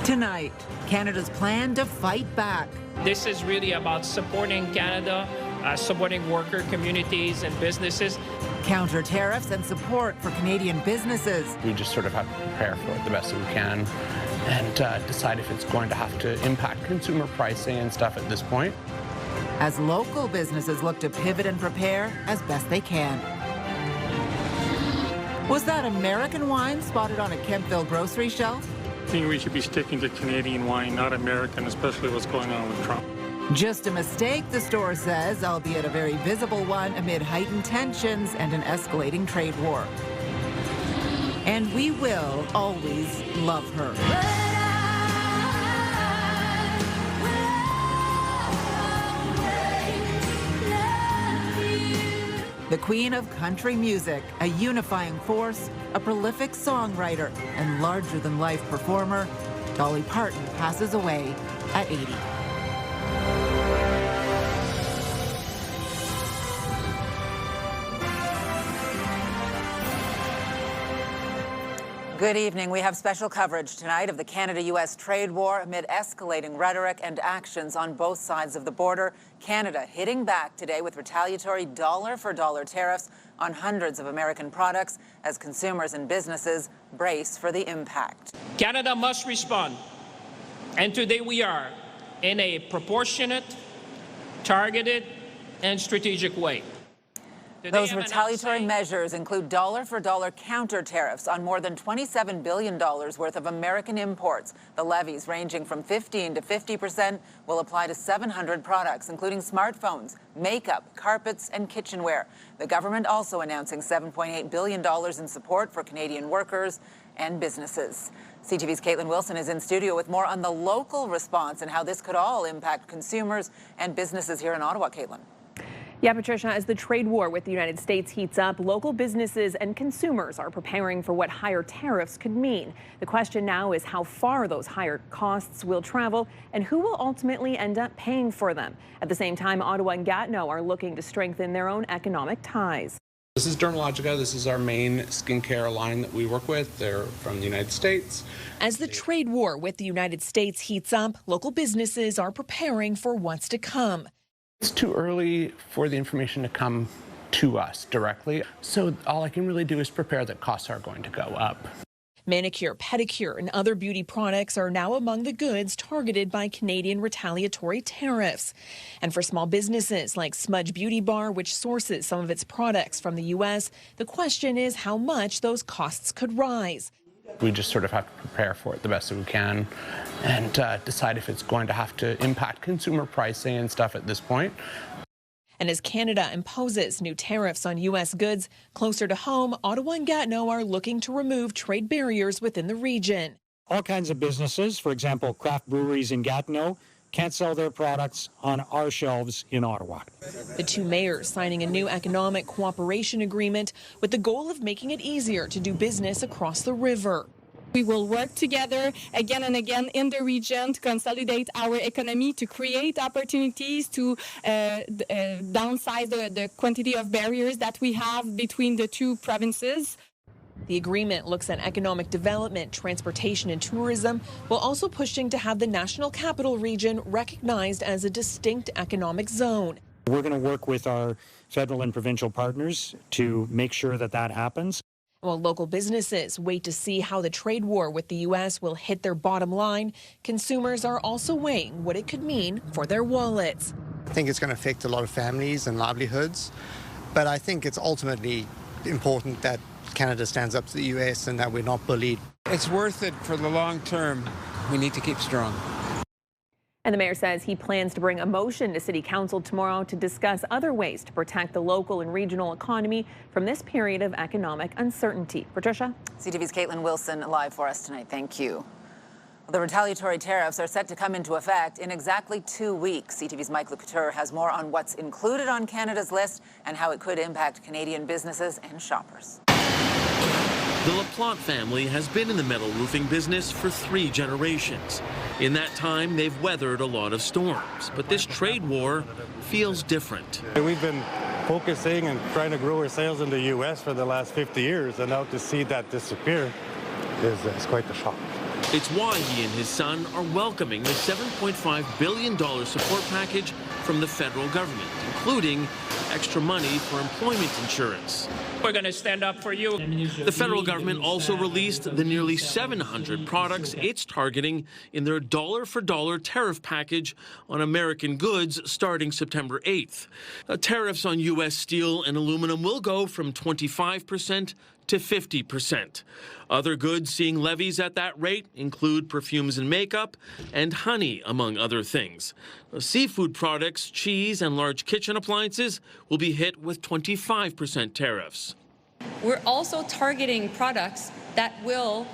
Tonight, Canada's plan to fight back. This is really about supporting Canada, supporting worker communities and businesses. Counter tariffs and support for Canadian businesses. We just sort of have to prepare for it the best that we can and decide if it's going to have to impact consumer pricing and stuff at this point. As local businesses look to pivot and prepare as best they can. Was that American wine spotted on a Kemptville grocery shelf? I think we should be sticking to Canadian wine, not American, especially what's going on with Trump. Just a mistake, the store says, albeit a very visible one amid heightened tensions and an escalating trade war. And we will always love her. The queen of country music, a unifying force, a prolific songwriter, and larger-than-life performer, Dolly Parton passes away at 80. Good evening. We have special coverage tonight of the Canada-U.S. trade war amid escalating rhetoric and actions on both sides of the border. Canada hitting back today with retaliatory dollar-for-dollar tariffs on hundreds of American products as consumers and businesses brace for the impact. Canada must respond, and today we are, in a proportionate, targeted, and strategic way. Those retaliatory measures include dollar-for-dollar counter tariffs on more than $27 billion worth of American imports. The levies, ranging from 15% to 50%, will apply to 700 products, including smartphones, makeup, carpets, and kitchenware. The government also announcing $7.8 billion in support for Canadian workers and businesses. CTV's Caitlin Wilson is in studio with more on the local response and how this could all impact consumers and businesses here in Ottawa. Caitlin. Yeah, Patricia, as the trade war with the United States heats up, local businesses and consumers are preparing for what higher tariffs could mean. The question now is how far those higher costs will travel and who will ultimately end up paying for them. At the same time, Ottawa and Gatineau are looking to strengthen their own economic ties. This is Dermalogica. This is our main skincare line that we work with. They're from the United States. As the trade war with the United States heats up, local businesses are preparing for what's to come. It's too early for the information to come to us directly, so all I can really do is prepare that costs are going to go up. Manicure, pedicure, and other beauty products are now among the goods targeted by Canadian retaliatory tariffs. And for small businesses like Smudge Beauty Bar, which sources some of its products from the U.S., the question is how much those costs could rise. We just sort of have to prepare for it the best that we can and decide if it's going to have to impact consumer pricing and stuff at this point. And as Canada imposes new tariffs on U.S. goods closer to home, Ottawa and Gatineau are looking to remove trade barriers within the region. All kinds of businesses, for example, craft breweries in Gatineau, can't sell their products on our shelves in Ottawa. The two mayors signing a new economic cooperation agreement with the goal of making it easier to do business across the river. We will work together again and again in the region to consolidate our economy, to create opportunities, to downsize the quantity of barriers that we have between the two provinces. The agreement looks at economic development, transportation and tourism, while also pushing to have the National Capital Region recognized as a distinct economic zone. We're going to work with our federal and provincial partners to make sure that that happens. While local businesses wait to see how the trade war with the U.S. will hit their bottom line, consumers are also weighing what it could mean for their wallets. I think it's going to affect a lot of families and livelihoods, but I think it's ultimately important that Canada stands up to the U.S. and that we're not bullied. It's worth it for the long term. We need to keep strong. And the mayor says he plans to bring a motion to City Council tomorrow to discuss other ways to protect the local and regional economy from this period of economic uncertainty. Patricia? CTV's Caitlin Wilson live for us tonight. Thank you. The retaliatory tariffs are set to come into effect in exactly 2 weeks. CTV's Mike Couture has more on what's included on Canada's list and how it could impact Canadian businesses and shoppers. The LaPlante family has been in the metal roofing business for 3 generations. In that time, they've weathered a lot of storms, but this trade war feels different. We've been focusing and trying to grow our sales in the U.S. for the last 50 years, and now to see that disappear is quite a shock. It's why he and his son are welcoming the $7.5 billion support package from the federal government, including extra money for employment insurance. We're going to stand up for you. The federal government also released the nearly 700 products it's targeting in their dollar-for-dollar tariff package on American goods starting September 8th. Tariffs on U.S. steel and aluminum will go from 25% to 50%. Other goods seeing levies at that rate include perfumes and makeup and honey, among other things. Seafood products, cheese, and large kitchen appliances will be hit with 25% tariffs. We're also targeting products that will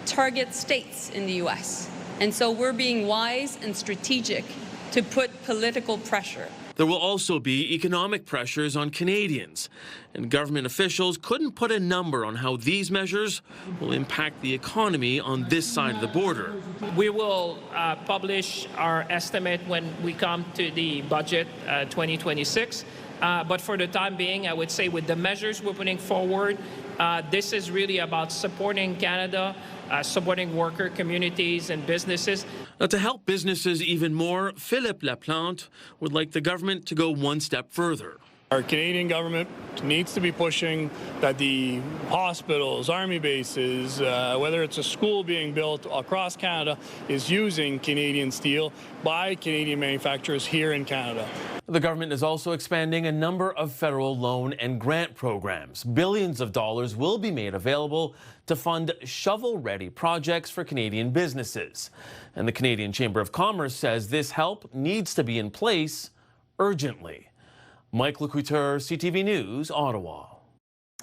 target states in the U.S. And so we're being wise and strategic to put political pressure. There will also be economic pressures on Canadians, and government officials couldn't put a number on how these measures will impact the economy on this side of the border. We will publish our estimate when we come to the budget 2026. But for the time being, I would say with the measures we're putting forward, this is really about supporting Canada, supporting worker communities and businesses. Now, to help businesses even more, Philippe Laplante would like the government to go one step further. Our Canadian government needs to be pushing that the hospitals, army bases, whether it's a school being built across Canada, is using Canadian steel by Canadian manufacturers here in Canada. The government is also expanding a number of federal loan and grant programs. Billions of dollars will be made available to fund shovel-ready projects for Canadian businesses. And the Canadian Chamber of Commerce says this help needs to be in place urgently. Mike Lecouteur, CTV News, Ottawa.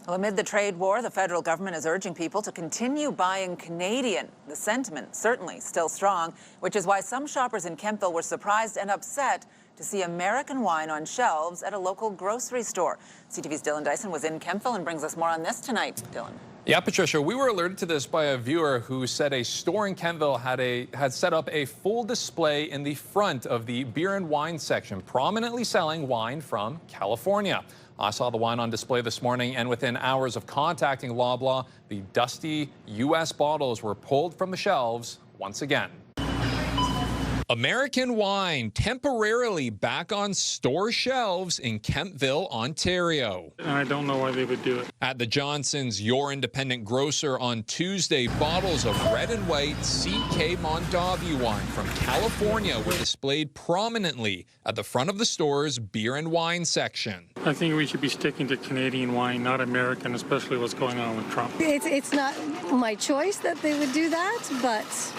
Well, amid the trade war, the federal government is urging people to continue buying Canadian. The sentiment certainly still strong, which is why some shoppers in Kemptville were surprised and upset to see American wine on shelves at a local grocery store. CTV's Dylan Dyson was in Kemptville and brings us more on this tonight. Dylan. Yeah, Patricia, we were alerted to this by a viewer who said a store in Kemptville had set up a full display in the front of the beer and wine section, prominently selling wine from California. I saw the wine on display this morning, and within hours of contacting Loblaw, the dusty U.S. bottles were pulled from the shelves once again. American wine temporarily back on store shelves in Kemptville, Ontario. And I don't know why they would do it. At the Johnson's Your Independent Grocer on Tuesday, bottles of red and white CK Mondavi wine from California were displayed prominently at the front of the store's beer and wine section. I think we should be sticking to Canadian wine, not American, especially what's going on with Trump. It's not my choice that they would do that, but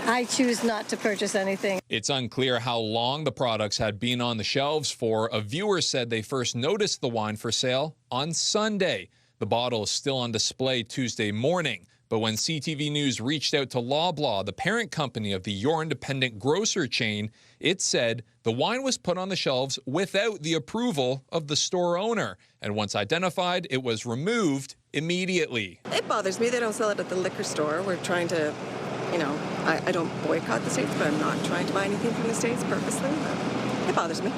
I choose not to purchase anything. It's unclear how long the products had been on the shelves for. A viewer said they first noticed the wine for sale on Sunday. The bottle is still on display Tuesday morning. But when CTV News reached out to Loblaw, the parent company of the Your Independent Grocer chain, it said the wine was put on the shelves without the approval of the store owner. And once identified, it was removed immediately. It bothers me they don't sell it at the liquor store. We're trying to, I don't boycott the States, but I'm not trying to buy anything from the States purposely. It bothers me.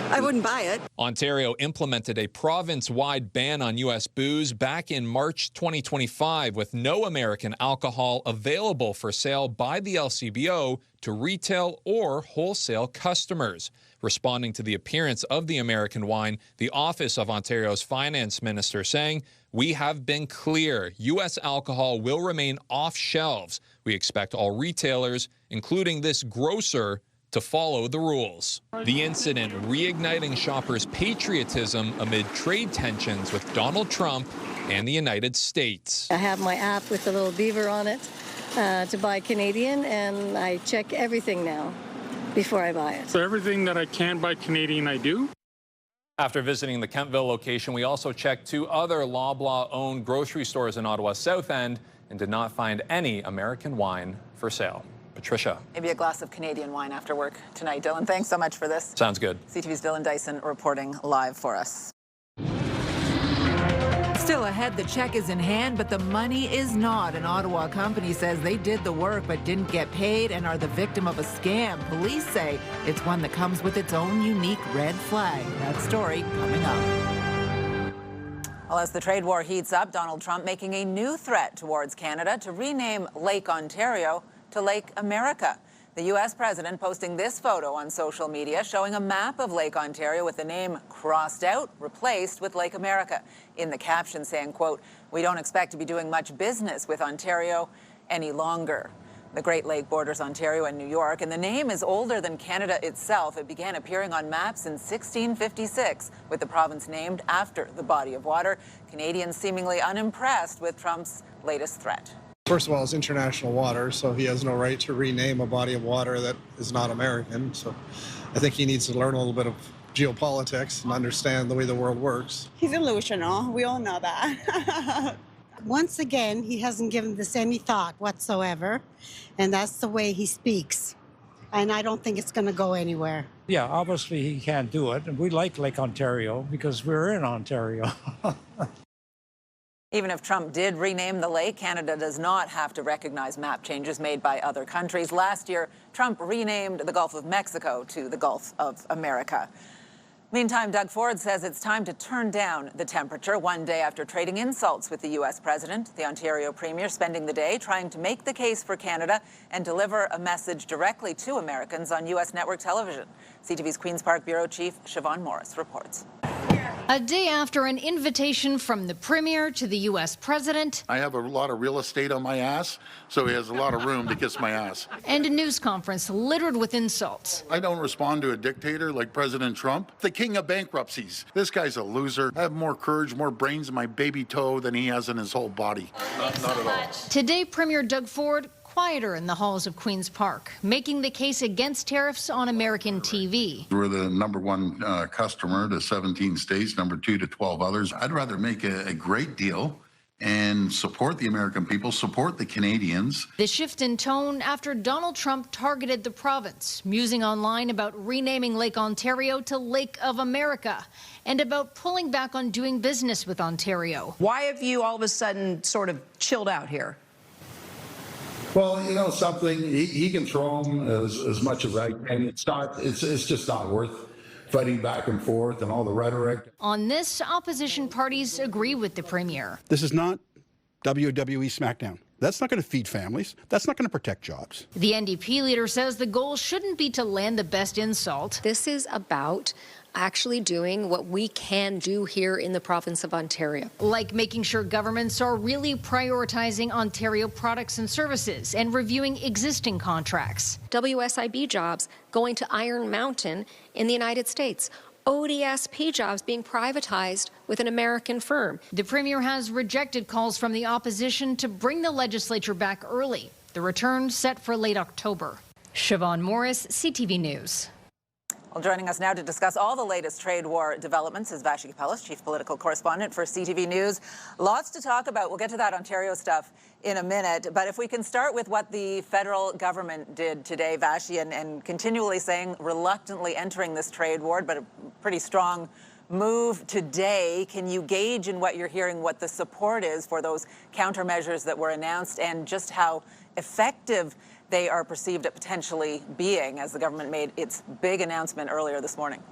I wouldn't buy it. Ontario implemented a province-wide ban on U.S. booze back in March 2025 with no American alcohol available for sale by the LCBO to retail or wholesale customers. Responding to the appearance of the American wine, the Office of Ontario's Finance Minister saying, "We have been clear. U.S. alcohol will remain off shelves. We expect all retailers, including this grocer, to follow the rules." The incident reigniting shoppers' patriotism amid trade tensions with Donald Trump and the United States. I have my app with the little beaver on it to buy Canadian, and I check everything now before I buy it. So everything that I can buy Canadian, I do. After visiting the Kemptville location, we also checked two other Loblaw-owned grocery stores in Ottawa's South End and did not find any American wine for sale. Patricia. Maybe a glass of Canadian wine after work tonight. Dylan, thanks so much for this. Sounds good. CTV's Dylan Dyson reporting live for us. Still ahead, the check is in hand, but the money is not. An Ottawa company says they did the work but didn't get paid and are the victim of a scam. Police say it's one that comes with its own unique red flag. That story coming up. Well, as the trade war heats up, Donald Trump making a new threat towards Canada to rename Lake Ontario to Lake America. The U.S. president posting this photo on social media showing a map of Lake Ontario with the name crossed out, replaced with Lake America. In the caption saying, quote, "We don't expect to be doing much business with Ontario any longer." The Great Lake borders Ontario and New York, and the name is older than Canada itself. It began appearing on maps in 1656, with the province named after the body of water. Canadians seemingly unimpressed with Trump's latest threat. First of all, it's international water, so he has no right to rename a body of water that is not American. So I think he needs to learn a little bit of geopolitics and understand the way the world works. He's delusional. We all know that. Once again, he hasn't given this any thought whatsoever, and that's the way he speaks. And I don't think it's going to go anywhere. Yeah, obviously he can't do it. And we like Lake Ontario because we're in Ontario. Even if Trump did rename the lake, Canada does not have to recognize map changes made by other countries. Last year, Trump renamed the Gulf of Mexico to the Gulf of America. Meantime, Doug Ford says it's time to turn down the temperature one day after trading insults with the U.S. president. The Ontario premier spending the day trying to make the case for Canada and deliver a message directly to Americans on U.S. network television. CTV's Queen's Park Bureau Chief Siobhan Morris reports. A day after an invitation from the premier to the U.S. president. I have a lot of real estate on my ass, so he has a lot of room to kiss my ass. And a news conference littered with insults. I don't respond to a dictator like President Trump, the king of bankruptcies. This guy's a loser. I have more courage, more brains in my baby toe than he has in his whole body. Not at all. Today, Premier Doug Ford quieter in the halls of Queen's Park, making the case against tariffs on American TV. We're the number one customer to 17 states, number 2 to 12 others. I'd rather make a great deal and support the American people, support the Canadians. The shift in tone after Donald Trump targeted the province, musing online about renaming Lake Ontario to Lake of America and about pulling back on doing business with Ontario. Why have you all of a sudden sort of chilled out here? Well, you know something, he can throw them as much as I can. It's just not worth fighting back and forth and all the rhetoric. On this, opposition parties agree with the premier. This is not WWE SmackDown. That's not going to feed families. That's not going to protect jobs. The NDP leader says the goal shouldn't be to land the best insult. This is about actually doing what we can do here in the province of Ontario. Like making sure governments are really prioritizing Ontario products and services and reviewing existing contracts. WSIB jobs going to Iron Mountain in the United States. ODSP jobs being privatized with an American firm. The premier has rejected calls from the opposition to bring the legislature back early. The return set for late October. Siobhan Morris, CTV News. Well, joining us now to discuss all the latest trade war developments is Vashi Kapellas, chief political correspondent for CTV News. Lots to talk about. We'll get to that Ontario stuff in a minute. But if we can start with what the federal government did today, Vashi, and continually saying reluctantly entering this trade war, but a pretty strong move today. Can you gauge in what you're hearing what the support is for those countermeasures that were announced and just how effective they are perceived at potentially being as the government made its big announcement earlier this morning?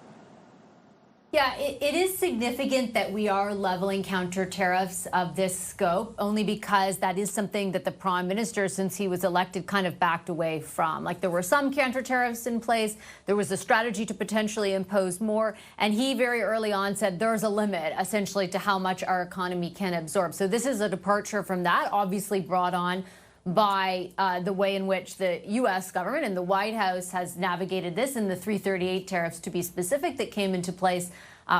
Yeah, it is significant that we are leveling counter tariffs of this scope, only because that is something that the Prime Minister, since he was elected, kind of backed away from. Like, there were some counter tariffs in place. There was a strategy to potentially impose more. And he very early on said there's a limit, essentially, to how much our economy can absorb. So this is a departure from that, obviously brought on by the way in which the U.S. government and the White House has navigated this, and the 338 tariffs, to be specific, that came into place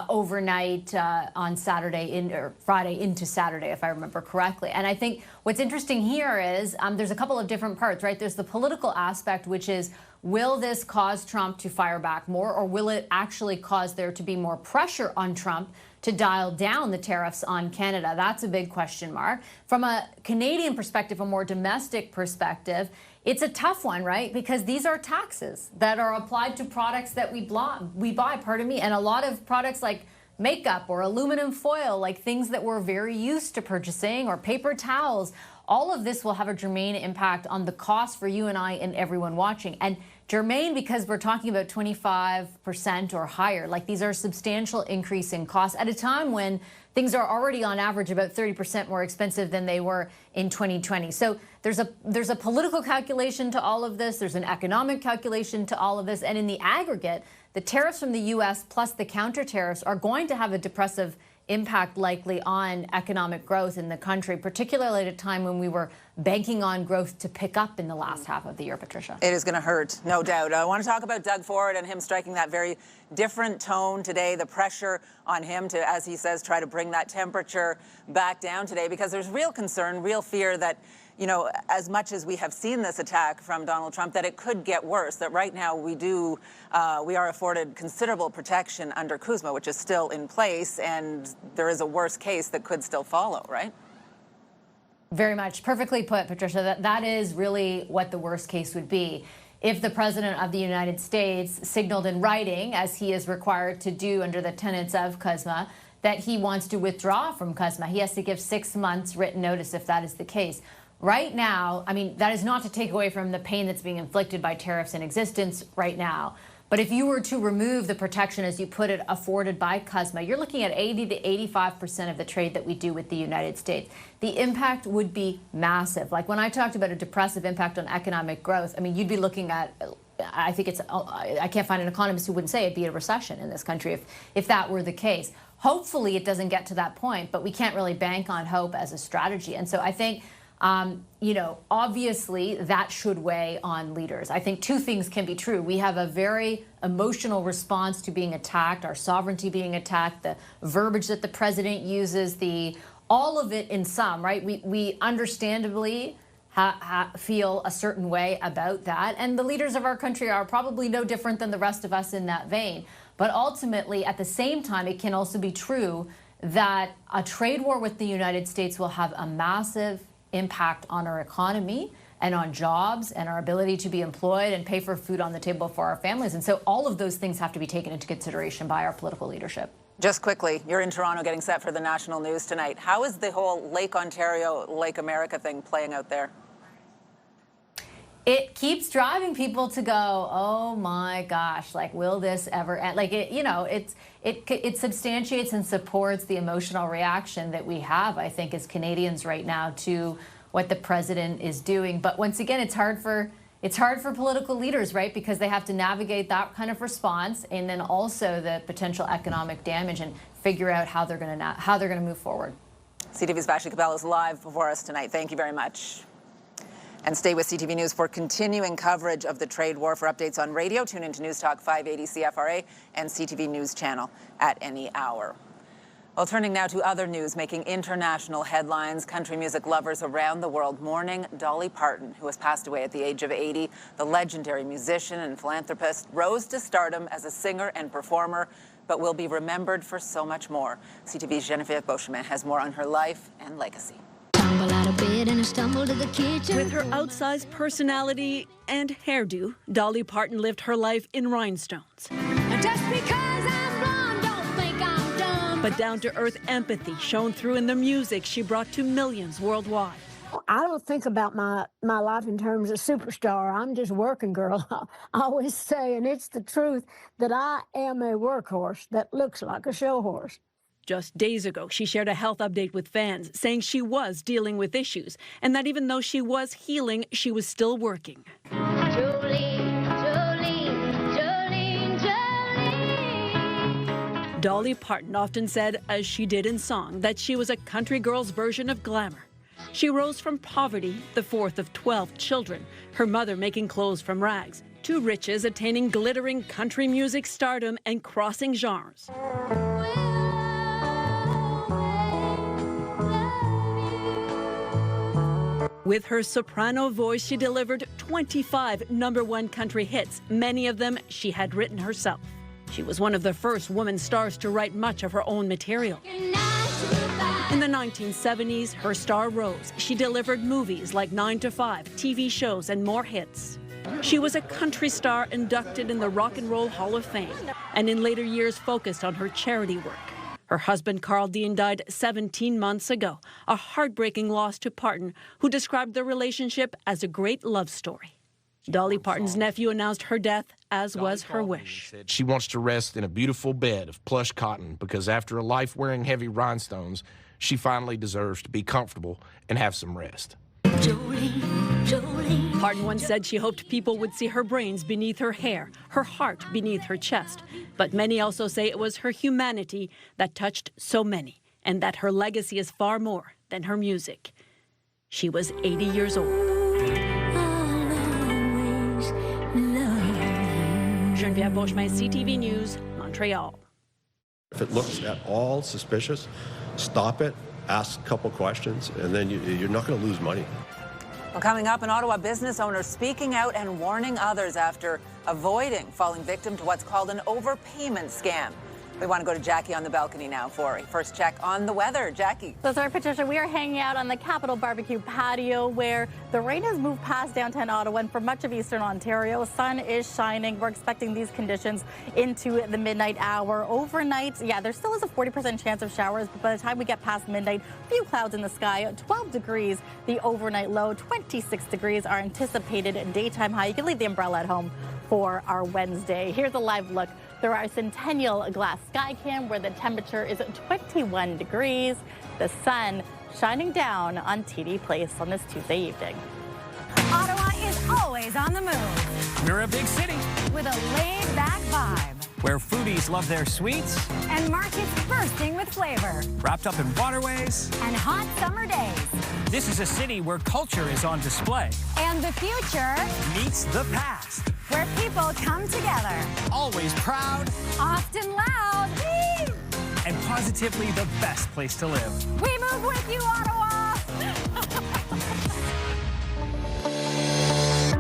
overnight on Saturday or Friday into Saturday, if I remember correctly. And I think what's interesting here is there's a couple of different parts, right? There's the political aspect, which is, will this cause Trump to fire back more, or will it actually cause there to be more pressure on Trump to dial down the tariffs on Canada? That's a big question mark. From a Canadian perspective, a more domestic perspective, it's a tough one, right? Because these are taxes that are applied to products that we buy, and a lot of products like makeup or aluminum foil, like things that we're very used to purchasing, or paper towels. All of this will have a germane impact on the cost for you and I and everyone watching. And germane because we're talking about 25% or higher. Like, these are substantial increase in costs at a time when things are already on average about 30% more expensive than they were in 2020. So there's a political calculation to all of this. There's an economic calculation to all of this. And in the aggregate, the tariffs from the U.S. plus the counter tariffs are going to have a depressive impact likely on economic growth in the country, particularly at a time when we were banking on growth to pick up in the last half of the year, Patricia. It is going to hurt, no doubt. I want to talk about Doug Ford and him striking that very different tone today, the pressure on him to, as he says, try to bring that temperature back down today, because there's real concern, real fear that, you know, as much as we have seen this attack from Donald Trump, that it could get worse, that right now we are afforded considerable protection under CUSMA, which is still in place, and there is a worst case that could still follow, right? Very much. Perfectly put, Patricia. That is really what the worst case would be. If the President of the United States signaled in writing, as he is required to do under the tenets of CUSMA, that he wants to withdraw from CUSMA, he has to give 6 months written notice if that is the case. Right now, I mean, that is not to take away from the pain that's being inflicted by tariffs in existence right now. But if you were to remove the protection, as you put it, afforded by CUSMA, you're looking at 80 to 85% of the trade that we do with the United States. The impact would be massive. Like when I talked about a depressive impact on economic growth, I mean, you'd be looking at, I think it's, I can't find an economist who wouldn't say it'd be a recession in this country if that were the case. Hopefully it doesn't get to that point, but we can't really bank on hope as a strategy. And so I think, you know, obviously that should weigh on leaders. I think two things can be true. We have a very emotional response to being attacked, our sovereignty being attacked, the verbiage that the president uses, all of it in sum, right? We understandably feel a certain way about that. And the leaders of our country are probably no different than the rest of us in that vein. But ultimately, at the same time, it can also be true that a trade war with the United States will have a massive impact on our economy and on jobs and our ability to be employed and pay for food on the table for our families. And so all of those things have to be taken into consideration by our political leadership. Just quickly, you're in Toronto getting set for the national news tonight. How is the whole Lake Ontario, Lake America thing playing out there? It keeps driving people to go, oh my gosh, like, will this ever end? Like, you know, it substantiates and supports the emotional reaction that we have, I think, as Canadians right now to what the president is doing. But once again, it's hard for political leaders, right? Because they have to navigate that kind of response and then also the potential economic damage and figure out how they're going to move forward. CTV's Vashi Kabel is live before us tonight. Thank you very much. And stay with CTV News for continuing coverage of the trade war. For updates on radio, tune into News Talk 580 CFRA and CTV News Channel at any hour. Well, turning now to other news making international headlines. Country music lovers around the world mourning Dolly Parton, who has passed away at the age of 80. The legendary musician and philanthropist rose to stardom as a singer and performer, but will be remembered for so much more. CTV's Geneviève Beauchemin has more on her life and legacy. With her outsized personality and hairdo, Dolly Parton lived her life in rhinestones. Just because I'm blonde, don't think I'm dumb. But down-to-earth empathy shone through in the music she brought to millions worldwide. I don't think about my life in terms of superstar. I'm just working girl. I always say, and it's the truth, that I am a workhorse that looks like a show horse. Just days ago, she shared a health update with fans, saying she was dealing with issues and that even though she was healing, she was still working. Jolene, Jolene, Jolene, Jolene. Dolly Parton often said, as she did in song, that she was a country girl's version of glamour. She rose from poverty, the fourth of 12 children, her mother making clothes from rags, to riches, attaining glittering country music stardom and crossing genres. With her soprano voice, she delivered 25 #1 country hits. Many of them she had written herself. She was one of the first women stars to write much of her own material. In the 1970s, her star rose. She delivered movies like 9 to 5, TV shows, and more hits. She was a country star inducted in the Rock and Roll Hall of Fame, and in later years focused on her charity work. Her husband, Carl Dean, died 17 months ago, a heartbreaking loss to Parton, who described their relationship as a great love story. Dolly Parton's nephew announced her death, as was her wish. She wants to rest in a beautiful bed of plush cotton because after a life wearing heavy rhinestones, she finally deserves to be comfortable and have some rest. Parton once said she hoped people would see her brains beneath her hair, her heart beneath her chest. But many also say it was her humanity that touched so many, and that her legacy is far more than her music. She was 80 years old. Geneviève Beauchemin, CTV News, Montreal. If it looks at all suspicious, stop it, ask a couple questions, and then you're not going to lose money. Well, coming up, an Ottawa business owner speaking out and warning others after avoiding falling victim to what's called an overpayment scam. We want to go to Jackie on the balcony now for a first check on the weather. Jackie. So sorry, Patricia. We are hanging out on the Capital Barbecue patio where the rain has moved past downtown Ottawa and for much of eastern Ontario. Sun is shining. We're expecting these conditions into the midnight hour. Overnight, yeah, there still is a 40% chance of showers, but by the time we get past midnight, a few clouds in the sky. 12 degrees, the overnight low. 26 degrees, our anticipated daytime high. You can leave the umbrella at home for our Wednesday. Here's a live look through our Centennial Glass Skycam where the temperature is 21 degrees. The sun shining down on TD Place on this Tuesday evening. Ottawa is always on the move. We're a big city with a laid-back vibe. Where foodies love their sweets. And markets bursting with flavor. Wrapped up in waterways. And hot summer days. This is a city where culture is on display. And the future meets the past. Where people come together. Always proud. Often loud. Whee! And positively the best place to live. We move with you, Ottawa!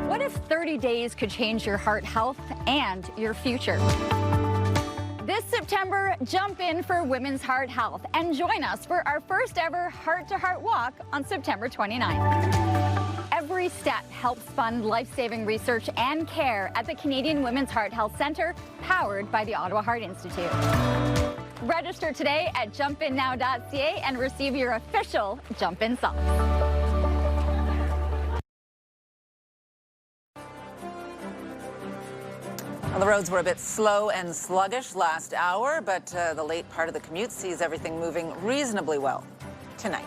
What if 30 days could change your heart health and your future? This September, jump in for Women's Heart Health and join us for our first ever heart-to-heart walk on September 29th. Every step helps fund life-saving research and care at the Canadian Women's Heart Health Centre, powered by the Ottawa Heart Institute. Register today at jumpinnow.ca and receive your official Jump In socks. Well, the roads were a bit slow and sluggish last hour, but the late part of the commute sees everything moving reasonably well tonight.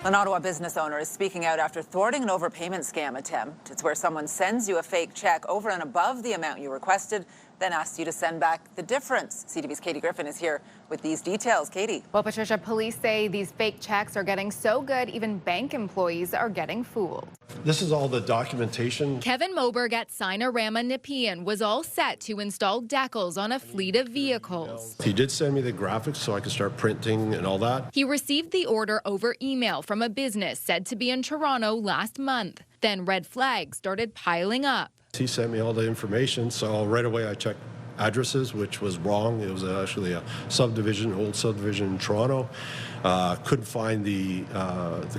An Ottawa business owner is speaking out after thwarting an overpayment scam attempt. It's where someone sends you a fake check over and above the amount you requested, then asks you to send back the difference. CTV's Katie Griffin is here with these details. Katie. Well, Patricia, police say these fake checks are getting so good, even bank employees are getting fooled. This is all the documentation. Kevin Moberg at Signarama Nepean was all set to install decals on a fleet of vehicles. He did send me the graphics so I could start printing and all that. He received the order over email from a business said to be in Toronto last month. Then red flags started piling up. He sent me all the information, so right away I checked addresses, which was wrong. It was actually a subdivision, old subdivision in Toronto. Couldn't find the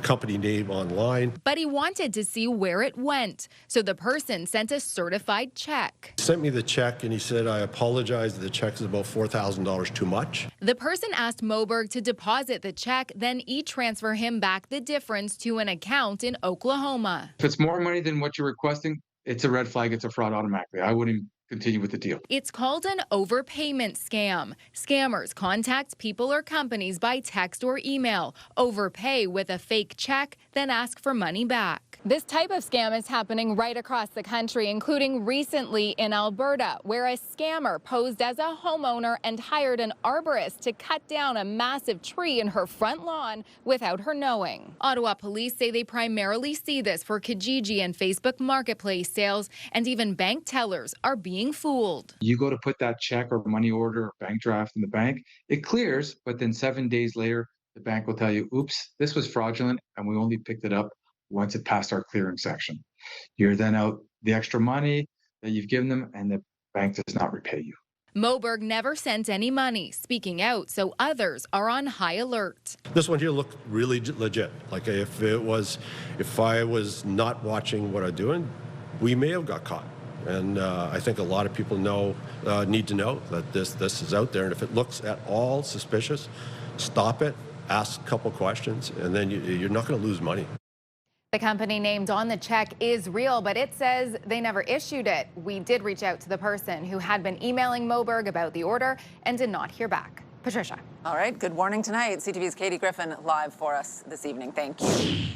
company name online. But he wanted to see where it went, so the person sent a certified check. He sent me the check and he said, I apologize, the check is about $4,000 too much. The person asked Moberg to deposit the check, then e-transfer him back the difference to an account in Oklahoma. If it's more money than what you're requesting, it's a red flag, it's a fraud automatically. I wouldn't continue with the deal. It's called an overpayment scam. Scammers contact people or companies by text or email, overpay with a fake check, then ask for money back. This type of scam is happening right across the country, including recently in Alberta, where a scammer posed as a homeowner and hired an arborist to cut down a massive tree in her front lawn without her knowing. Ottawa police say they primarily see this for Kijiji and Facebook Marketplace sales, and even bank tellers are being fooled. You go to put that check or money order or bank draft in the bank, it clears, but then 7 days later, the bank will tell you, oops, this was fraudulent and we only picked it up once it passed our clearing section. You're then out the extra money that you've given them and the bank does not repay you. Moberg never sent any money, speaking out so others are on high alert. This one here looked really legit. Like if I was not watching what I'm doing, we may have got caught. And I think a lot of people need to know that this is out there. And if it looks at all suspicious, stop it, ask a couple questions, and then you're not going to lose money. The company named on the check is real, but it says they never issued it. We did reach out to the person who had been emailing Moberg about the order and did not hear back. Patricia. All right, good warning tonight. CTV's Katie Griffin live for us this evening. Thank you.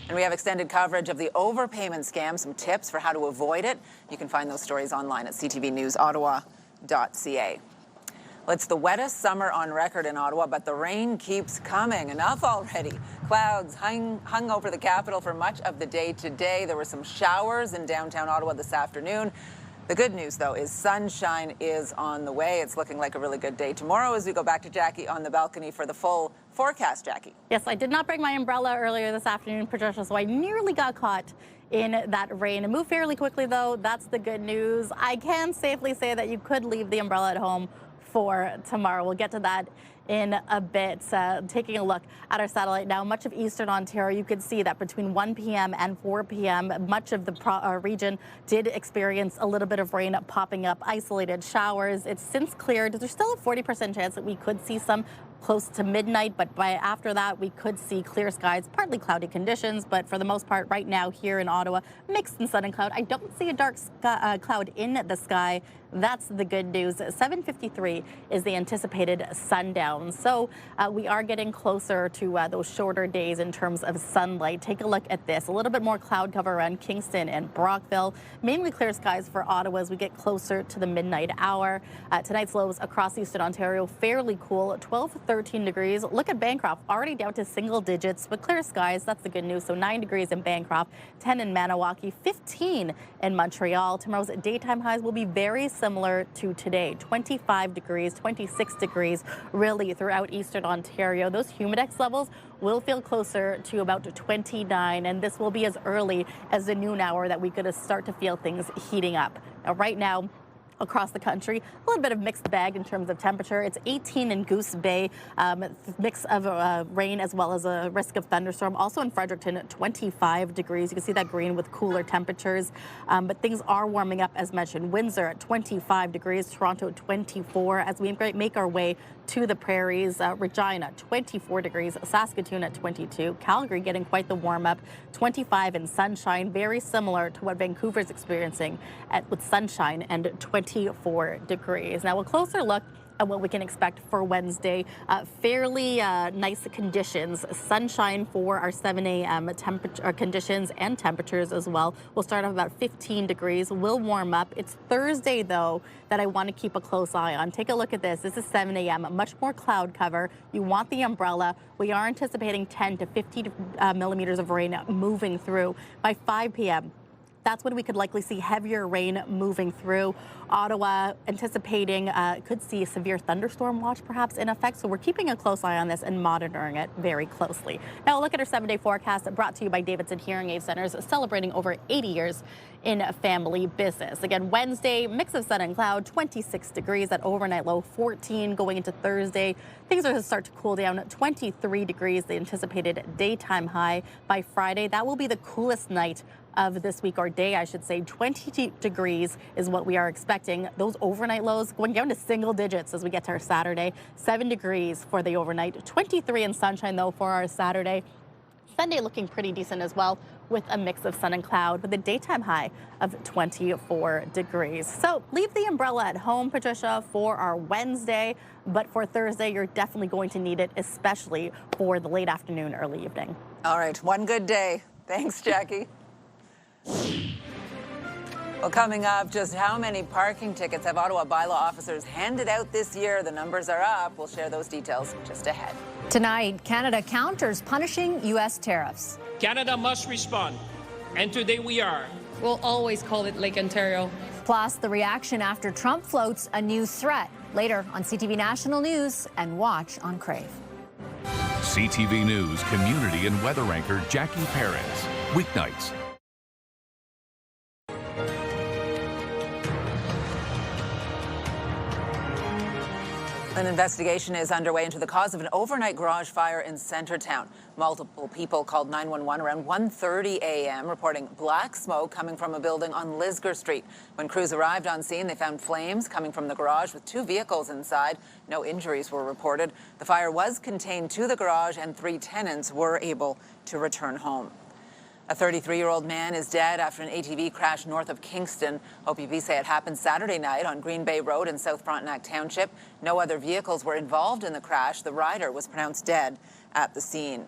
And we have extended coverage of the overpayment scam, some tips for how to avoid it. You can find those stories online at ctvnewsottawa.ca. Well, it's the wettest summer on record in Ottawa, but the rain keeps coming. Enough already. Clouds hung over the capital for much of the day today. There were some showers in downtown Ottawa this afternoon. The good news, though, is sunshine is on the way. It's looking like a really good day tomorrow as we go back to Jackie on the balcony for the full forecast. Jackie. Yes, I did not bring my umbrella earlier this afternoon, Patricia, so I nearly got caught in that rain. It moved fairly quickly, though. That's the good news. I can safely say that you could leave the umbrella at home for tomorrow. We'll get to that in a bit. Taking a look at our satellite now, much of eastern Ontario, you can see that between 1 p.m. and 4 p.m., much of the region did experience a little bit of rain popping up, isolated showers. It's since cleared. There's still a 40% chance that we could see some close to midnight, but after that, we could see clear skies, partly cloudy conditions, but for the most part, right now here in Ottawa, mixed in sun and cloud. I don't see a dark cloud in the sky. That's the good news. 7:53 is the anticipated sundown. So we are getting closer to those shorter days in terms of sunlight. Take a look at this. A little bit more cloud cover around Kingston and Brockville. Mainly clear skies for Ottawa as we get closer to the midnight hour. Tonight's lows across eastern Ontario, fairly cool, 12 to 13 degrees. Look at Bancroft, already down to single digits, but clear skies. That's the good news. So 9 degrees in Bancroft, 10 in Maniwaki, 15 in Montreal. Tomorrow's daytime highs will be very similar to today. 25 degrees, 26 degrees, really throughout eastern Ontario. Those humidex levels will feel closer to about 29, and this will be as early as the noon hour that we could start to feel things heating up. Now, right now, across the country, a little bit of mixed bag in terms of temperature. It's 18 in Goose Bay, mix of rain as well as a risk of thunderstorm. Also in Fredericton, 25 degrees. You can see that green with cooler temperatures, but things are warming up as mentioned. Windsor at 25 degrees, Toronto at 24 as we make our way to the prairies. Regina, 24 degrees, Saskatoon at 22, Calgary getting quite the warm up, 25 in sunshine, very similar to what Vancouver's experiencing with sunshine and 24 degrees. Now a closer look at what we can expect for Wednesday. Fairly nice conditions, sunshine for our 7 a.m. conditions and temperatures as well. We'll start off about 15 degrees, will warm up. It's Thursday though that I want to keep a close eye on. Take a look at this. This is 7 a.m., much more cloud cover. You want the umbrella. We are anticipating 10 to 50 millimeters of rain moving through by 5 p.m. That's when we could likely see heavier rain moving through. Ottawa anticipating could see a severe thunderstorm watch perhaps in effect. So we're keeping a close eye on this and monitoring it very closely. Now a look at our 7-day forecast brought to you by Davidson Hearing Aid Centers, celebrating over 80 years in family business. Again, Wednesday, mix of sun and cloud, 26 degrees at overnight low, 14 going into Thursday. Things are going to start to cool down, 23 degrees, the anticipated daytime high. By Friday, that will be the coolest night of this week, or day, I should say. 20 degrees is what we are expecting. Those overnight lows going down to single digits as we get to our Saturday. 7 degrees for the overnight, 23 in sunshine though for our Saturday. Sunday looking pretty decent as well, with a mix of sun and cloud with a daytime high of 24 degrees. So leave the umbrella at home, Patricia, for our Wednesday, but for Thursday, you're definitely going to need it, especially for the late afternoon, early evening. All right, one good day. Thanks, Jackie. Well, coming up, just how many parking tickets have Ottawa bylaw officers handed out this year? The numbers are up. We'll share those details just ahead. Tonight, Canada counters punishing U.S. tariffs. Canada must respond, and today we are. We'll always call it Lake Ontario. Plus, the reaction after Trump floats a new threat. Later on CTV National News and watch on Crave. CTV News community and weather anchor Jackie Perez. Weeknights. An investigation is underway into the cause of an overnight garage fire in Centertown. Multiple people called 911 around 1:30 a.m. reporting black smoke coming from a building on Lisgar Street. When crews arrived on scene, they found flames coming from the garage with 2 vehicles inside. No injuries were reported. The fire was contained to the garage and 3 tenants were able to return home. A 33-year-old man is dead after an ATV crash north of Kingston. OPP say it happened Saturday night on Green Bay Road in South Frontenac Township. No other vehicles were involved in the crash. The rider was pronounced dead at the scene.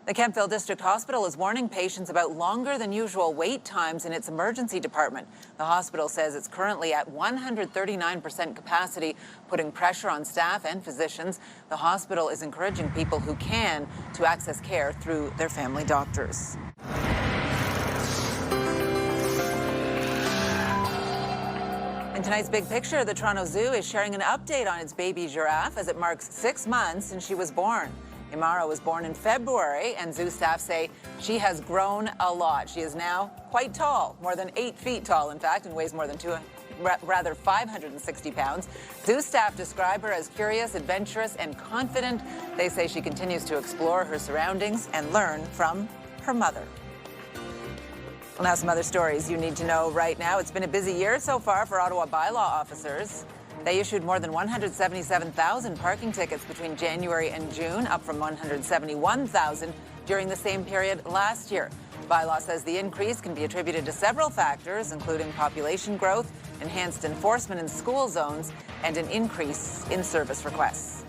The Kemptville District Hospital is warning patients about longer than usual wait times in its emergency department. The hospital says it's currently at 139% capacity, putting pressure on staff and physicians. The hospital is encouraging people who can to access care through their family doctors. In tonight's Big Picture, the Toronto Zoo is sharing an update on its baby giraffe as it marks 6 months since she was born. Imara was born in February, and zoo staff say she has grown a lot. She is now quite tall, more than 8 feet tall, in fact, and weighs more than 560 pounds. Zoo staff describe her as curious, adventurous, and confident. They say she continues to explore her surroundings and learn from her mother. Well, now some other stories you need to know right now. It's been a busy year so far for Ottawa bylaw officers. They issued more than 177,000 parking tickets between January and June, up from 171,000 during the same period last year. Bylaw says the increase can be attributed to several factors, including population growth, enhanced enforcement in school zones, and an increase in service requests.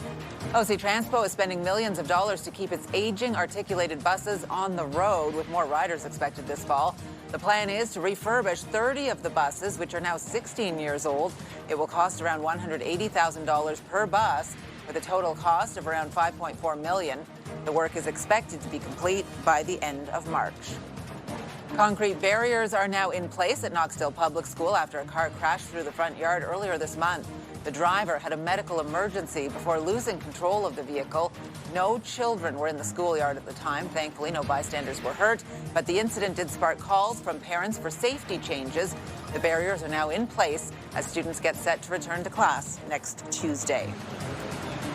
OC Transpo is spending millions of dollars to keep its aging articulated buses on the road, with more riders expected this fall. The plan is to refurbish 30 of the buses, which are now 16 years old. It will cost around $180,000 per bus, with a total cost of around $5.4 million. The work is expected to be complete by the end of March. Concrete barriers are now in place at Knoxdale Public School after a car crashed through the front yard earlier this month. The driver had a medical emergency before losing control of the vehicle. No children were in the schoolyard at the time. Thankfully, no bystanders were hurt, but the incident did spark calls from parents for safety changes. The barriers are now in place as students get set to return to class next Tuesday.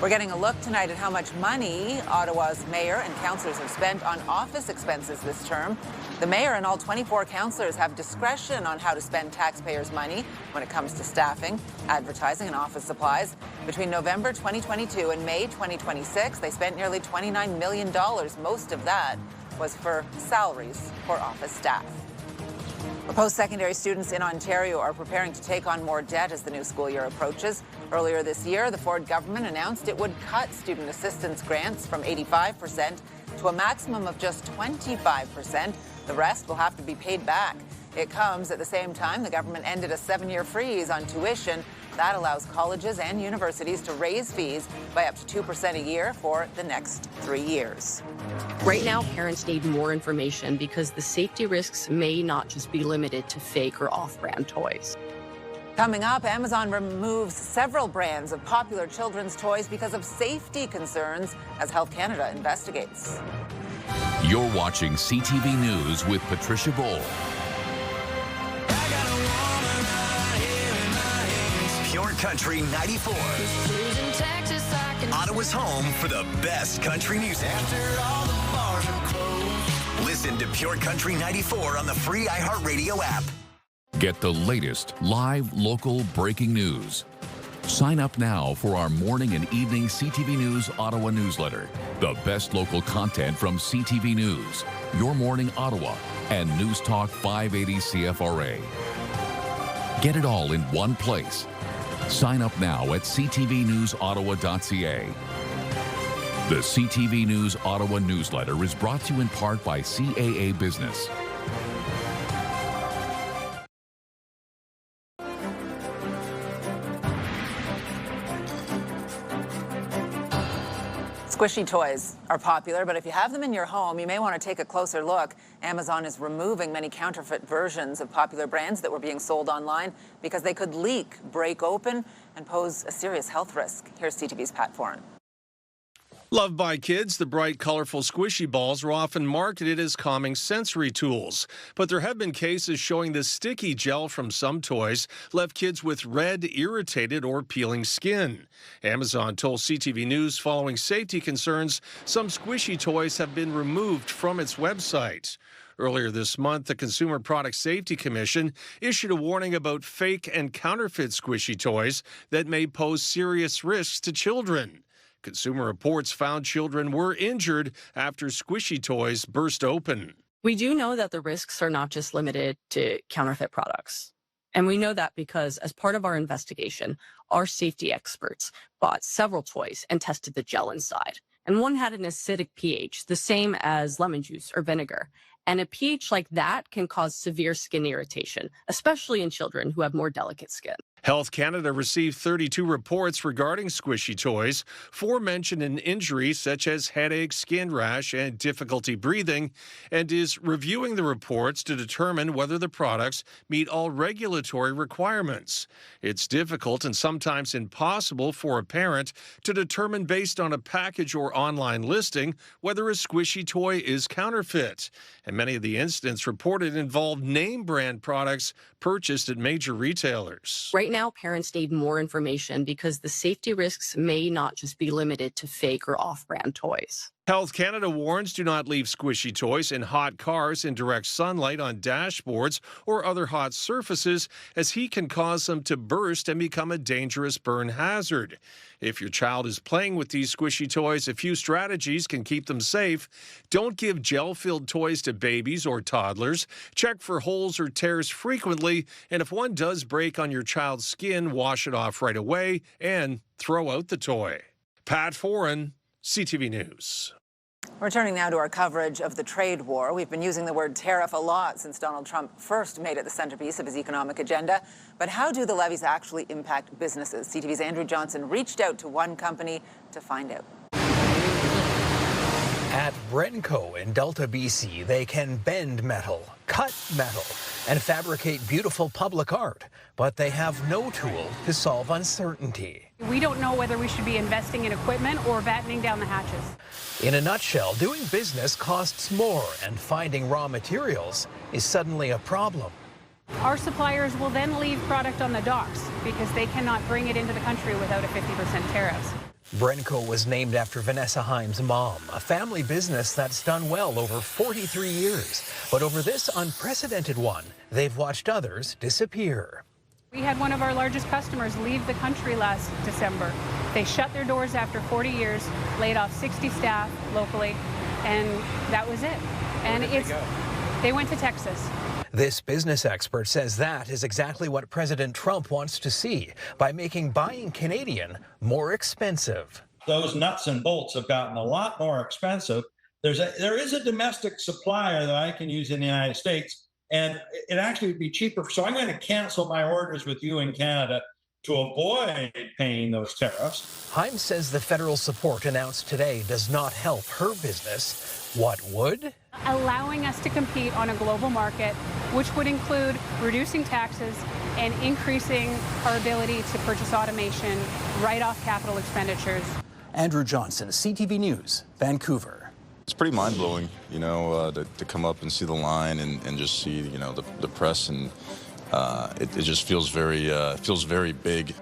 We're getting a look tonight at how much money Ottawa's mayor and councillors have spent on office expenses this term. The mayor and all 24 councillors have discretion on how to spend taxpayers' money when it comes to staffing, advertising, and office supplies. Between November 2022 and May 2026, they spent nearly $29 million. Most of that was for salaries for office staff. Post-secondary students in Ontario are preparing to take on more debt as the new school year approaches. Earlier this year, the Ford government announced it would cut student assistance grants from 85% to a maximum of just 25%. The rest will have to be paid back. It comes at the same time the government ended a 7-year freeze on tuition. That allows colleges and universities to raise fees by up to 2% a year for the next 3 years. Right now, parents need more information because the safety risks may not just be limited to fake or off-brand toys. Coming up, Amazon removes several brands of popular children's toys because of safety concerns as Health Canada investigates. You're watching CTV News with Patricia Boal. Pure Country 94. Ottawa's home for the best country music. Listen to Pure Country 94 on the free iHeartRadio app. Get the latest live local breaking news. Sign up now for our morning and evening CTV News Ottawa newsletter. The best local content from CTV News, Your Morning Ottawa, and News Talk 580 CFRA. Get it all in one place. Sign up now at ctvnewsottawa.ca. The CTV News Ottawa newsletter is brought to you in part by CAA Business. Squishy toys are popular, but if you have them in your home, you may want to take a closer look. Amazon is removing many counterfeit versions of popular brands that were being sold online because they could leak, break open, and pose a serious health risk. Here's CTV's Pat Foran. Loved by kids, the bright, colorful squishy balls are often marketed as calming sensory tools. But there have been cases showing the sticky gel from some toys left kids with red, irritated, or peeling skin. Amazon told CTV News following safety concerns, some squishy toys have been removed from its website. Earlier this month, the Consumer Product Safety Commission issued a warning about fake and counterfeit squishy toys that may pose serious risks to children. Consumer Reports found children were injured after squishy toys burst open. We do know that the risks are not just limited to counterfeit products. And we know that because as part of our investigation, our safety experts bought several toys and tested the gel inside. And one had an acidic pH, the same as lemon juice or vinegar. And a pH like that can cause severe skin irritation, especially in children who have more delicate skin. Health Canada received 32 reports regarding squishy toys. 4 mentioned an injury such as headache, skin rash, and difficulty breathing, and is reviewing the reports to determine whether the products meet all regulatory requirements. It's difficult and sometimes impossible for a parent to determine based on a package or online listing whether a squishy toy is counterfeit. And many of the incidents reported involve name brand products purchased at major retailers. Right now, parents need more information because the safety risks may not just be limited to fake or off-brand toys. Health Canada warns do not leave squishy toys in hot cars in direct sunlight on dashboards or other hot surfaces, as heat can cause them to burst and become a dangerous burn hazard. If your child is playing with these squishy toys, a few strategies can keep them safe. Don't give gel-filled toys to babies or toddlers. Check for holes or tears frequently, and if one does break on your child's skin, wash it off right away and throw out the toy. Pat Foran, CTV News. Returning now to our coverage of the trade war. We've been using the word tariff a lot since Donald Trump first made it the centerpiece of his economic agenda. But how do the levies actually impact businesses? CTV's Andrew Johnson reached out to one company to find out. At Brenco in Delta, BC, they can bend metal, cut metal, and fabricate beautiful public art. But they have no tool to solve uncertainty. We don't know whether we should be investing in equipment or battening down the hatches. In a nutshell, doing business costs more, and finding raw materials is suddenly a problem. Our suppliers will then leave product on the docks because they cannot bring it into the country without a 50% tariffs. Brenco was named after Vanessa Himes' mom, a family business that's done well over 43 years. But over this unprecedented one, they've watched others disappear. We had one of our largest customers leave the country last December. They shut their doors after 40 years, laid off 60 staff locally, and that was it. And they went to Texas. This business expert says that is exactly what President Trump wants to see by making buying Canadian more expensive. Those nuts and bolts have gotten a lot more expensive. There is a domestic supplier that I can use in the United States, and it actually would be cheaper. So I'm going to cancel my orders with you in Canada to avoid paying those tariffs. Himes says the federal support announced today does not help her business. What would? Allowing us to compete on a global market, which would include reducing taxes and increasing our ability to purchase automation, write off capital expenditures. Andrew Johnson, CTV News, Vancouver. It's pretty mind-blowing, to come up and see the line and just see, the press, and it just feels very big.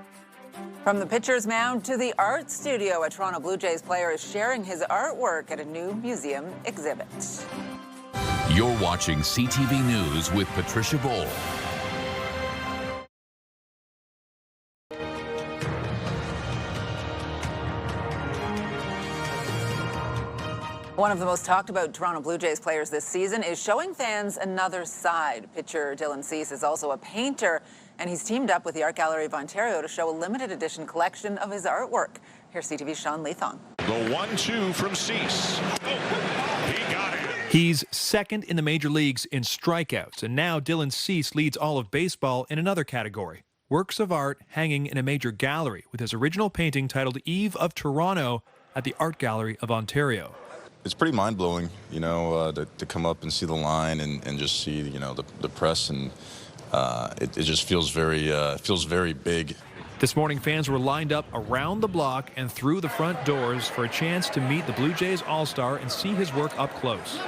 From the pitcher's mound to the art studio, a Toronto Blue Jays player is sharing his artwork at a new museum exhibit. You're watching CTV News with Patricia Boal. One of the most talked about Toronto Blue Jays players this season is showing fans another side. Pitcher Dylan Cease is also a painter, and he's teamed up with the Art Gallery of Ontario to show a limited edition collection of his artwork. Here's CTV's Sean Leathong. The 1-2 from Cease. He got it. He's second in the major leagues in strikeouts, and now Dylan Cease leads all of baseball in another category. Works of art hanging in a major gallery with his original painting titled Eve of Toronto at the Art Gallery of Ontario. It's pretty mind-blowing, to come up and see the line and just see, the press, and it just feels very big. This morning, fans were lined up around the block and through the front doors for a chance to meet the Blue Jays All-Star and see his work up close.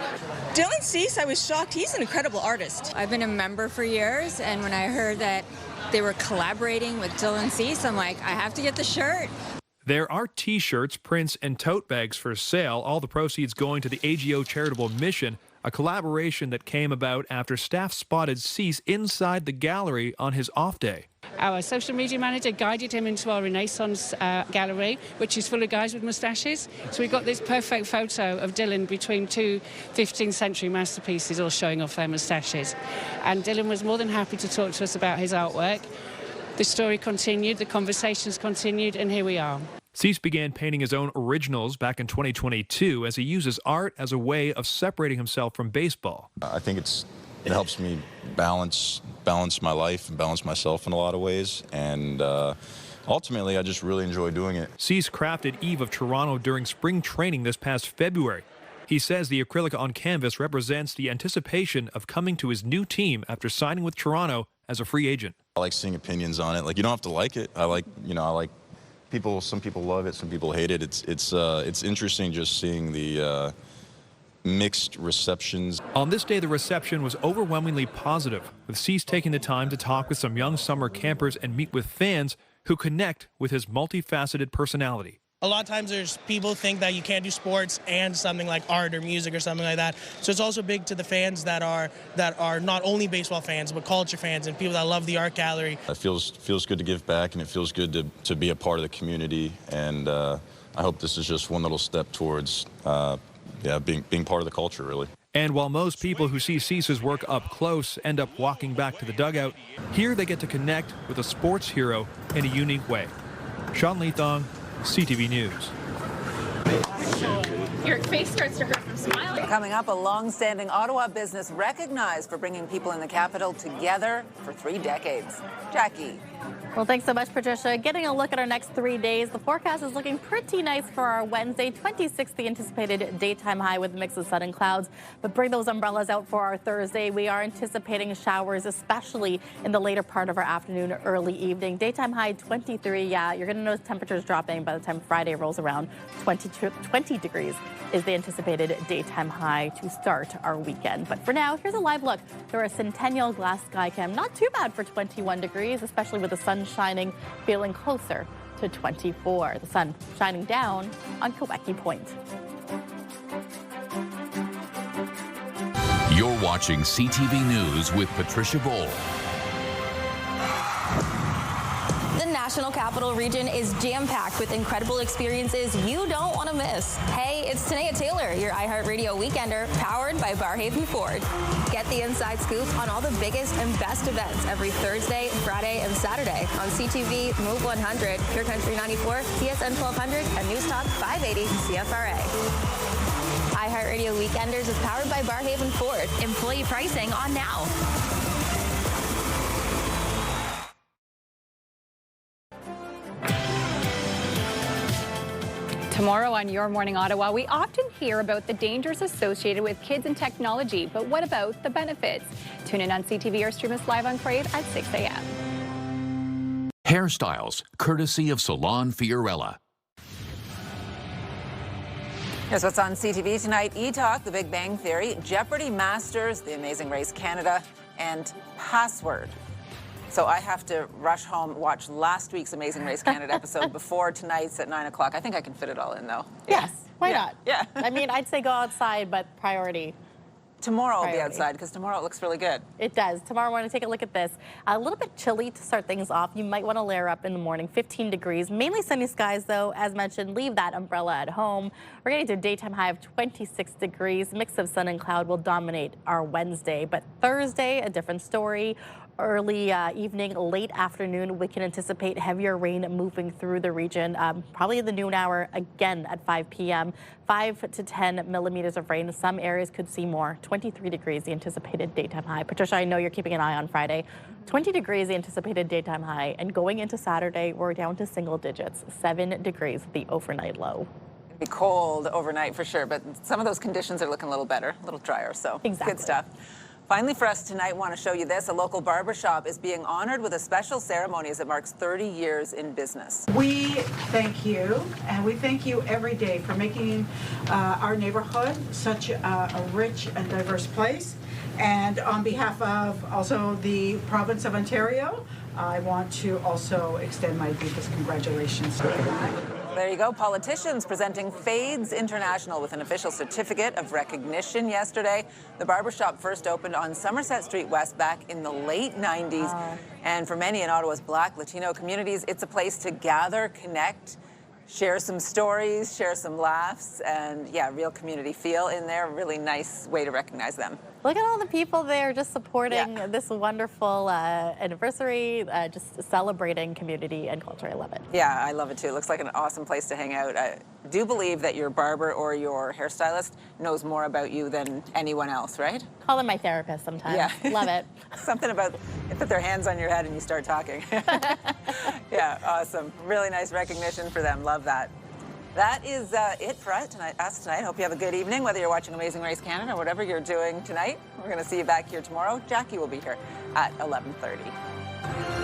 Dylan Cease, I was shocked. He's an incredible artist. I've been a member for years, and when I heard that they were collaborating with Dylan Cease, I'm like, I have to get the shirt. There are T-shirts, prints, and tote bags for sale, all the proceeds going to the AGO charitable mission, a collaboration that came about after staff spotted Cease inside the gallery on his off day. Our social media manager guided him into our Renaissance gallery, which is full of guys with moustaches. So we got this perfect photo of Dylan between two 15th century masterpieces all showing off their moustaches. And Dylan was more than happy to talk to us about his artwork. The story continued, the conversations continued, and here we are. Cease began painting his own originals back in 2022 as he uses art as a way of separating himself from baseball. I think it helps me balance my life and balance myself in a lot of ways, and ultimately I just really enjoy doing it. Cease crafted Eve of Toronto during spring training this past February. He says the acrylic on canvas represents the anticipation of coming to his new team after signing with Toronto as a free agent. I like seeing opinions on it. Like, you don't have to like it. I like people. Some people love it, some people hate it. It's interesting just seeing the mixed receptions. On this day, the reception was overwhelmingly positive, with Cease taking the time to talk with some young summer campers and meet with fans who connect with his multifaceted personality. A lot of times there's people think that you can't do sports and something like art or music or something like that. So it's also big to the fans that are not only baseball fans but culture fans and people that love the art gallery. It feels good to give back, and it feels good to be a part of the community, and I hope this is just one little step towards being part of the culture, really. And while most people who see Cease's work up close end up walking back to the dugout, here they get to connect with a sports hero in a unique way. Sean Leathong, CTV News. Your face starts to hurt from smiling. Coming up, a long-standing Ottawa business recognized for bringing people in the capital together for 3 decades. Jackie. Well, thanks so much, Patricia. Getting a look at our next 3 days, the forecast is looking pretty nice for our Wednesday. 26, the anticipated daytime high with a mix of sun and clouds. But bring those umbrellas out for our Thursday. We are anticipating showers, especially in the later part of our afternoon, early evening. Daytime high 23. Yeah, you're going to notice temperatures dropping by the time Friday rolls around. 20 degrees is the anticipated daytime high to start our weekend. But for now, here's a live look through our Centennial Glass Skycam. Not too bad for 21 degrees, especially with the sun shining, feeling closer to 24. The sun shining down on Quebec Point. You're watching CTV News with Patricia Boal. The National Capital Region is jam-packed with incredible experiences you don't want to miss. Hey, it's Tanea Taylor, your iHeartRadio Weekender, powered by Barhaven Ford. Get the inside scoop on all the biggest and best events every Thursday, Friday, and Saturday on CTV, Move 100, Pure Country 94, TSN 1200, and News Talk 580 CFRA. iHeartRadio Weekenders is powered by Barhaven Ford. Employee pricing on now. Tomorrow on Your Morning Ottawa, we often hear about the dangers associated with kids and technology, but what about the benefits? Tune in on CTV or stream us live on Crave at 6 a.m. Hairstyles, courtesy of Salon Fiorella. Here's what's on CTV tonight. E-Talk, The Big Bang Theory, Jeopardy Masters, The Amazing Race Canada, and Password. So I have to rush home, watch last week's Amazing Race Canada episode before tonight's at 9 o'clock. I think I can fit it all in, though. Yes, why not? Yeah. I mean, I'd say go outside, but priority. Tomorrow I'll be outside because tomorrow it looks really good. It does. Tomorrow we're going to take a look at this. A little bit chilly to start things off. You might want to layer up in the morning. 15 degrees. Mainly sunny skies, though. As mentioned, leave that umbrella at home. We're getting to a daytime high of 26 degrees. Mix of sun and cloud will dominate our Wednesday. But Thursday, a different story. Early evening, late afternoon, we can anticipate heavier rain moving through the region, probably in the noon hour, again at 5 p.m. 5 to 10 millimeters of rain. Some areas could see more. 23 degrees, the anticipated daytime high. Patricia, I know you're keeping an eye on Friday. 20 degrees, the anticipated daytime high. And going into Saturday, we're down to single digits. 7 degrees, the overnight low. It'll be cold overnight for sure, but some of those conditions are looking a little better, a little drier, so exactly. Good stuff. Finally, for us tonight, want to show you this. A local barbershop is being honored with a special ceremony as it marks 30 years in business. We thank you, and we thank you every day for making our neighborhood such a rich and diverse place. And on behalf of also the province of Ontario, I want to also extend my deepest congratulations to you. There you go. Politicians presenting Fades International with an official certificate of recognition yesterday. The barbershop first opened on Somerset Street West back in the late 90s. Wow. And for many in Ottawa's Black, Latino communities, it's a place to gather, connect, share some stories, share some laughs, and yeah, real community feel in there. Really nice way to recognize them. Look at all the people there just supporting this wonderful anniversary, just celebrating community and culture. I love it. Yeah, I love it too. It looks like an awesome place to hang out. I do believe that your barber or your hairstylist knows more about you than anyone else, right? Call them my therapist sometimes. Yeah. Love it. Something about they put their hands on your head and you start talking. Yeah, awesome. Really nice recognition for them. Love that. That is it for us tonight. Hope you have a good evening, whether you're watching Amazing Race Canada or whatever you're doing tonight. We're going to see you back here tomorrow. Jackie will be here at 11:30.